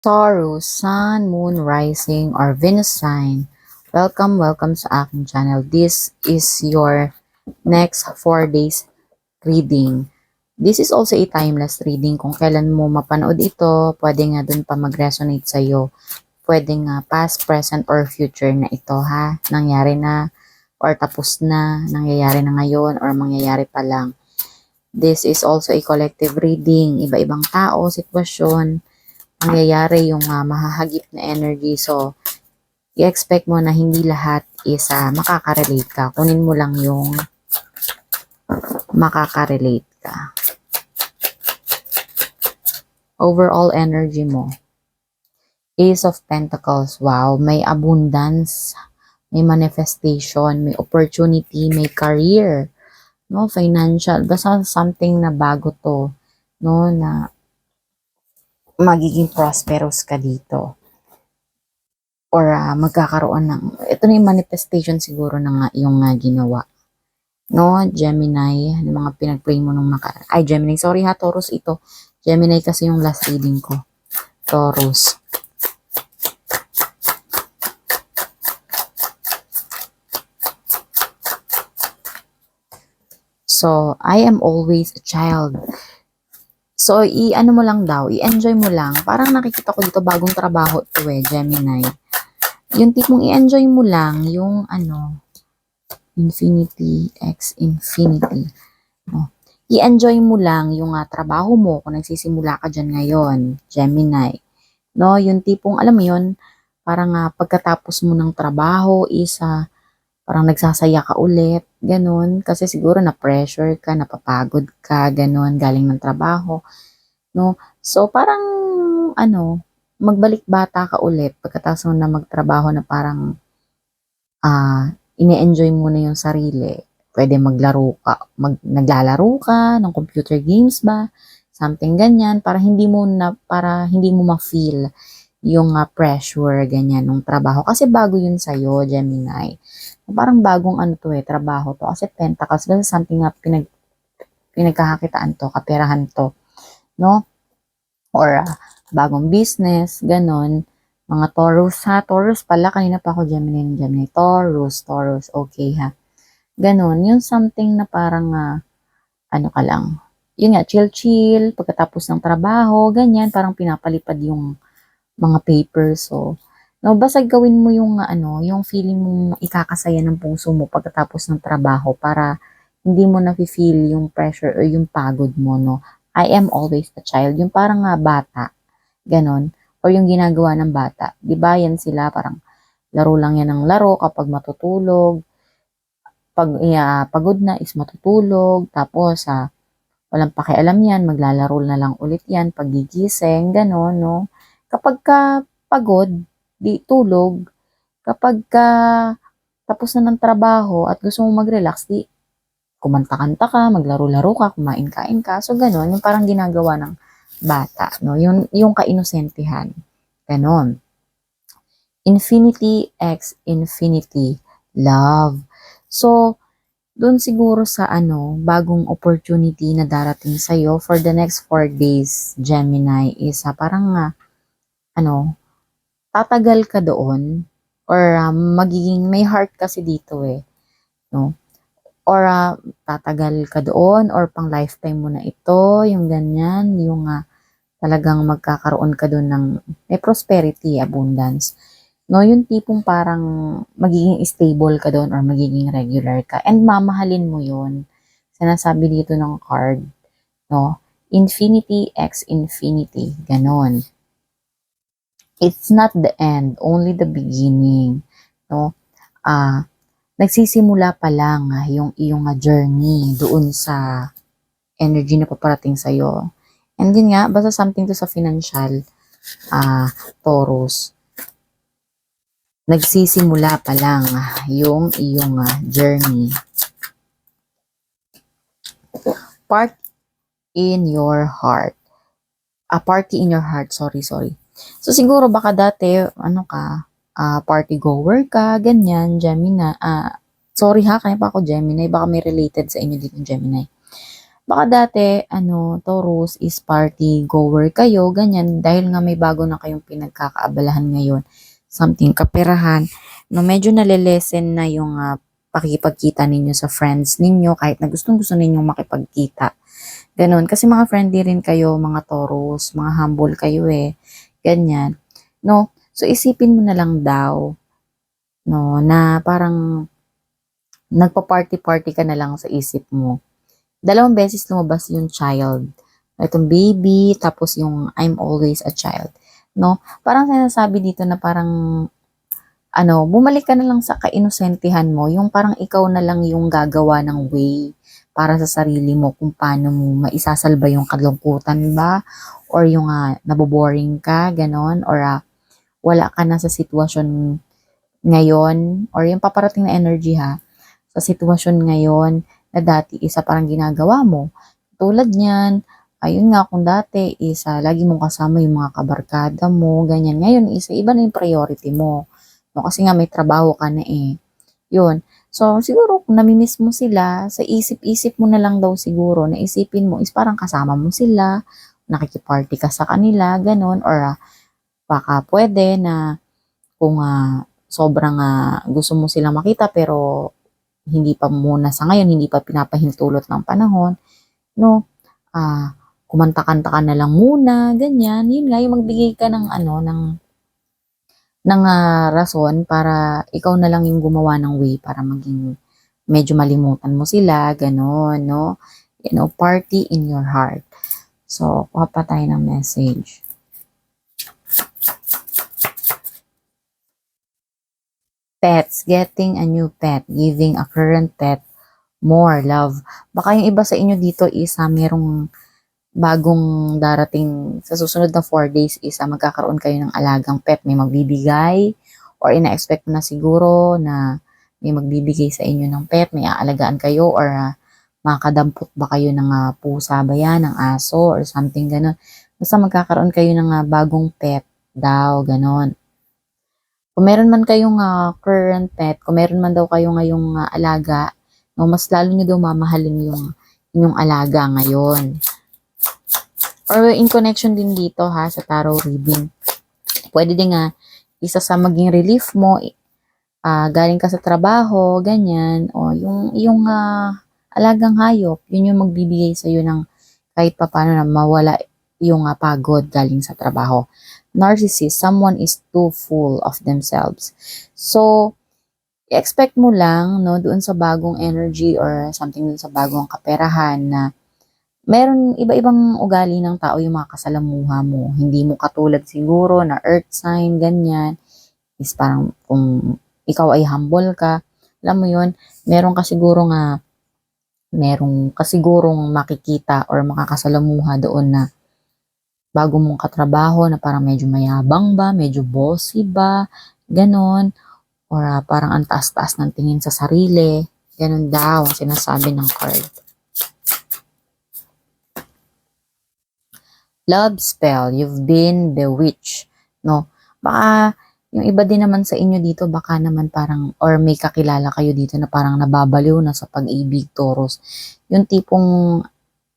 Taurus, Sun, Moon, Rising, or Venus sign. Welcome sa aking channel. This is your next 4 days reading. This is also a timeless reading. Kung kailan mo mapanood ito, pwede nga dun pa mag-resonate sa'yo. Pwede nga past, present, or future na ito ha. Nangyari na, or tapos na, nangyayari na ngayon, or mangyayari pa lang. This is also a collective reading. Iba-ibang tao, sitwasyon, mangyayari yung mahahagip na energy. So, i-expect mo na hindi lahat is makaka-relate ka. Kunin mo lang yung makaka-relate ka. Overall energy mo. Ace of Pentacles. Wow, may abundance, may manifestation, may opportunity, may career, no, financial, basta something na bago to, no, na magiging prosperous ka dito. Or magkakaroon ng, ito na yung manifestation siguro ng yung ginawa. No, Gemini, yung mga pinag-play mo nung Gemini, sorry ha, Taurus ito. Gemini kasi yung last reading ko. Taurus. So, I am always a child. So, i-ano mo lang daw, i-enjoy mo lang. Parang nakikita ko dito bagong trabaho to Gemini. Yung tipong i-enjoy mo lang yung infinity x infinity. No? I-enjoy mo lang yung trabaho mo kung nagsisimula ka dyan ngayon, Gemini. No, yung tipong, alam mo yun, parang pagkatapos mo ng trabaho is parang nagsasaya ka ulit, ganun. Kasi siguro na-pressure ka, napapagod ka, ganun, galing ng trabaho. No? So, parang, magbalik bata ka ulit pagkatapos mo na magtrabaho na parang ine-enjoy mo na yung sarili. Pwede maglaro ka, naglalaro ka ng computer games ba? Something ganyan para hindi mo ma-feel yung pressure ganyan ng trabaho kasi bago yun sa iyo, Gemini. Parang bagong trabaho to kasi Pentacles kasi something na pinagkakakitaan to, kaperahan to, no? Or bagong business, ganon. Mga Taurus ha. Taurus pala. Kanina pa ako Gemini. Taurus. Okay ha. Ganon. Yung something na parang, ka lang. Yun nga, chill. Pagkatapos ng trabaho, ganyan. Parang pinapalipad yung mga papers. So, no, basta gawin mo yung, yung feeling mong ikakasaya ng puso mo pagkatapos ng trabaho para hindi mo na-feel yung pressure o yung pagod mo, no. I am always a child. Yung parang bata. Ganon. Or yung ginagawa ng bata. Di ba yan sila parang laro lang yan ng laro kapag matutulog. Pag pagod na is matutulog. Tapos walang pakialam yan. Maglalaro na lang ulit yan. Pagigising. Ganon, no. Kapag ka pagod, di tulog. Kapag ka tapos na ng trabaho at gusto mong mag-relax, di kumanta-kanta ka, maglaro-laro ka, kumain-kain ka. So, ganon. Yung parang ginagawa ng bata, no? Yung kainosentihan. Ganon. Infinity x infinity. Love. So, doon siguro sa bagong opportunity na darating sa'yo for the next 4 days, Gemini, is parang tatagal ka doon or magiging may heart kasi dito no? Or tatagal ka doon or pang lifetime mo na ito, yung ganyan, yung talagang magkakaroon ka doon ng may prosperity, abundance. No, yung tipong parang magiging stable ka doon or magiging regular ka and mamahalin mo yun. Sinasabi dito ng card, no? Infinity x infinity, ganon. It's not the end, only the beginning, no? Nagsisimula pa lang yung iyong journey doon sa energy na paparating sa'yo. And yun nga, basta something to sa financial, Taurus. Nagsisimula pa lang yung iyong journey. Part in your heart. Party in your heart, sorry. So siguro baka dati, party goer ka, ganyan, Gemini. Sorry ha, kaya pa ako Gemini. Baka may related sa inyo dito, Gemini. Baka dati, Taurus is party goer kayo, ganyan, dahil nga may bago na kayong pinagkakaabalahan ngayon, something kaperahan, no, medyo nalilesen na yung pakikipagkita ninyo sa friends ninyo, kahit na gustong-gusto ninyong makipagkita. Ganon, kasi mga friendly rin kayo, mga Taurus, mga humble kayo ganyan. No, so isipin mo na lang daw, no, na parang nagpa-party-party ka na lang sa isip mo. Dalawang beses lumabas yung child. Itong baby, tapos yung I'm always a child. No? Parang sinasabi dito na parang, bumalik ka na lang sa kainosentihan mo, yung parang ikaw na lang yung gagawa ng way para sa sarili mo kung paano mo maisasalba yung kalungkutan ba, or yung naboboring ka, ganon, or wala ka na sa sitwasyon ngayon, or yung paparating na energy sa sitwasyon ngayon na dati isa parang ginagawa mo. Tulad niyan, ayun nga kung dati isa lagi mong kasama yung mga kabarkada mo, ganyan. Ngayon isa iba na yung priority mo. No, kasi nga may trabaho ka na Yun. So siguro kung namimiss mo sila, sa isip-isip mo na lang daw siguro, naisipin mo is parang kasama mo sila, nakikiparty ka sa kanila, ganon, or baka pwede na kung sobrang gusto mo silang makita pero hindi pa muna sa ngayon, hindi pa pinapahintulot ng panahon, no, kumanta-kanta ka na lang muna, ganyan, yun nga, yung magbigay ka ng rason para ikaw na lang yung gumawa ng way para maging medyo malimutan mo sila, ganon, no, party in your heart. So, kuha pa tayo ng message. Pets, getting a new pet, giving a current pet more love. Baka yung iba sa inyo dito is merong bagong darating sa susunod na 4 days is magkakaroon kayo ng alagang pet. May magbibigay or ina-expect na siguro na may magbibigay sa inyo ng pet, may aalagaan kayo or makadampot ba kayo ng pusa ba yan, ng aso or something ganon. Basta magkakaroon kayo ng bagong pet daw, ganon. Kung meron man kayong current pet, kung meron man daw kayo ngayong alaga, no, mas lalo nyo daw mamahalin yung inyong alaga ngayon. Or in connection din dito sa tarot reading. Pwede din isa sa maging relief mo, galing ka sa trabaho, ganyan, o yung alagang hayop, yun yung magbibigay sa iyo ng kahit papaano na mawala yung pagod galing sa trabaho. Narcissist, someone is too full of themselves. So, i-expect mo lang, no, doon sa bagong energy or something doon sa bagong kaperahan na meron iba-ibang ugali ng tao yung mga kasalamuha mo. Hindi mo katulad siguro na earth sign, ganyan. Is parang kung ikaw ay humble ka, alam mo yun, meron ka sigurong makikita or makakasalamuha doon na bago mong katrabaho na parang medyo mayabang ba, medyo bossy ba, ganon, or parang ang taas-taas ng tingin sa sarili, ganon daw ang sinasabi ng card. Love spell, you've been bewitched, no? Baka yung iba din naman sa inyo dito, baka naman parang, or may kakilala kayo dito na parang nababaliw na sa pag-ibig, Taurus. Yung tipong,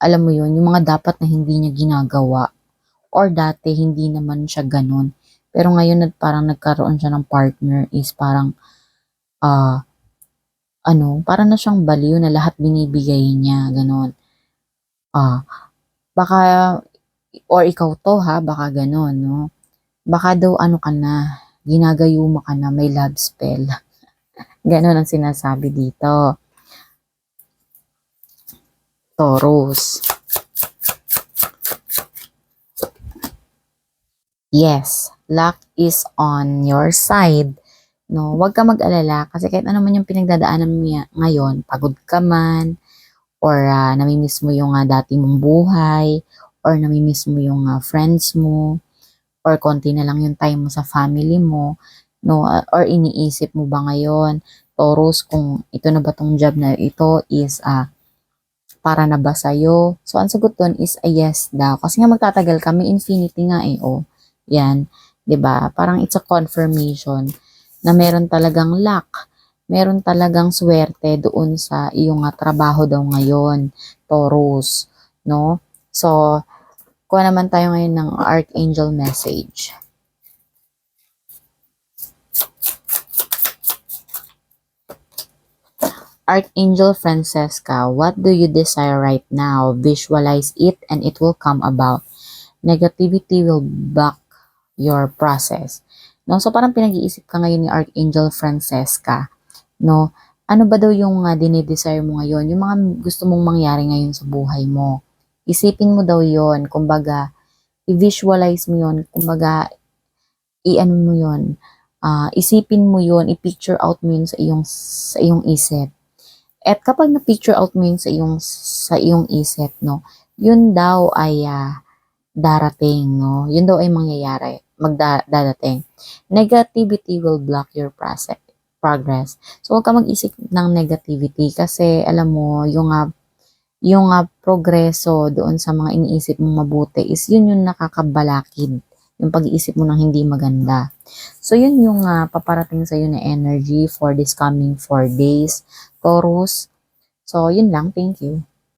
alam mo yun, yung mga dapat na hindi niya ginagawa, or dati hindi naman siya ganun. Pero ngayon parang nagkaroon siya ng partner is parang parang na siyang baliw na lahat binibigay niya, ganun. Baka or ikaw to baka ganun, no? Baka daw ka na, ginagayuma ka na, may love spell. Ganun ang sinasabi dito. Taurus. Yes, luck is on your side. No, wag ka mag-alala kasi kahit ano man yung pinagdadaanan mo ngayon, pagod ka man, or namimiss mo yung dati mong buhay, or namimiss mo yung friends mo, or konti na lang yung time mo sa family mo, no, or iniisip mo ba ngayon, Taurus, kung ito na ba tong job na ito is para na ba sa'yo? So, ang sagot doon is a yes daw. Kasi nga magtatagal kami, infinity nga yan, 'di ba? Parang it's a confirmation na meron talagang luck meron talagang swerte doon sa iyong trabaho daw ngayon, Taurus, no? So, kuha naman tayo ngayon ng Archangel message. Archangel Francesca, what do you desire right now? Visualize it and it will come about. Negativity will block your process. No, so parang pinag-iisip ka ngayon ni Archangel Francesca, no? Ano ba daw yung dinidesire mo ngayon? Yung mga gusto mong mangyari ngayon sa buhay mo. Isipin mo daw yon, kumbaga, i-visualize mo yon, kumbaga, i-ano mo yon, isipin mo yon, i-picture out mo yun sa iyong isip. At kapag na-picture out mo yun sa iyong isip, no, yun daw ay darating, no? Yun daw ay mangyayari, dadating. Negativity will block your progress. So, huwag ka mag-isip ng negativity kasi alam mo, yung progreso doon sa mga iniisip mong mabuti is yun yung nakakabalakid, yung pag-iisip mo ng hindi maganda. So, yun yung paparating sa iyo na energy for this coming 4 days, Taurus. So, yun lang. Thank you.